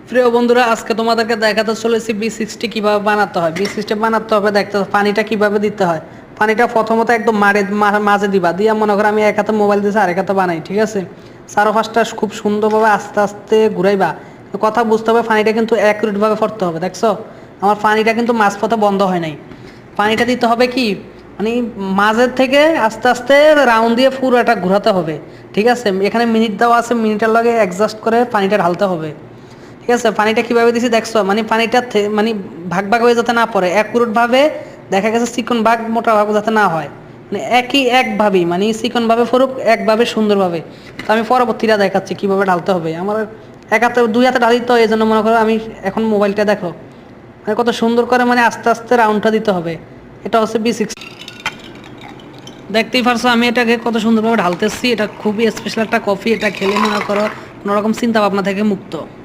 প্রিয় বন্ধুরা, আজকে তোমাদেরকে দেখাতে চলেছি বি60 কিভাবে বানাতে হয়। বি60 বানাতে হবে, দেখতে পানিটা কিভাবে দিতে হয়। পানিটা প্রথমত একদম মাঝে দিবা, দিয়া মনে করো আমি এক হাতে মোবাইল দিয়েছি আর এক হাতে বানাই, ঠিক আছে। চারো পাঁচটা খুব সুন্দরভাবে আস্তে আস্তে ঘুরাইবা। কথা বুঝতে হবে, পানিটা কিন্তু ভাবে পড়তে হবে। দেখছো আমার পানিটা কিন্তু মাঝপথে বন্ধ হয় নাই। পানিটা দিতে হবে কি, মানে মাঝের থেকে আস্তে আস্তে রাউন্ড দিয়ে পুরোটা ঘোরাতে হবে, ঠিক আছে। এখানে মিনিট দেওয়া আছে, মিনিটের লগে অ্যাডজাস্ট করে পানিটা ঢালতে হবে, ঠিক আছে। পানিটা কিভাবে দিছি দেখছো, মানে পানিটা মানে ভাগ ভাগ হয়ে যাতে না পড়ে, ভাবে দেখা গেছে চিকন ভাগ মোটা ভাগ যাতে না হয়, মানে একভাবেই মানে চিকন ভাবে ফরুক, একভাবে সুন্দরভাবে। তো আমি পরবর্তীটা দেখাচ্ছি কিভাবে ঢালতে হবে। আমার এক হাতে দুই হাতে ঢালি, তো এই জন্য মনে করো আমি এখন মোবাইলটা দেখো, মানে কত সুন্দর করে মানে আস্তে আস্তে রাউন্ডটা দিতে হবে। এটা হচ্ছে বি60। দেখতেই পারছো আমি এটাকে কত সুন্দরভাবে ঢালতেছি। এটা খুবই স্পেশাল একটা কফি, এটা খেলে মনে করো কোনোরকম চিন্তা ভাবনা থেকে মুক্ত।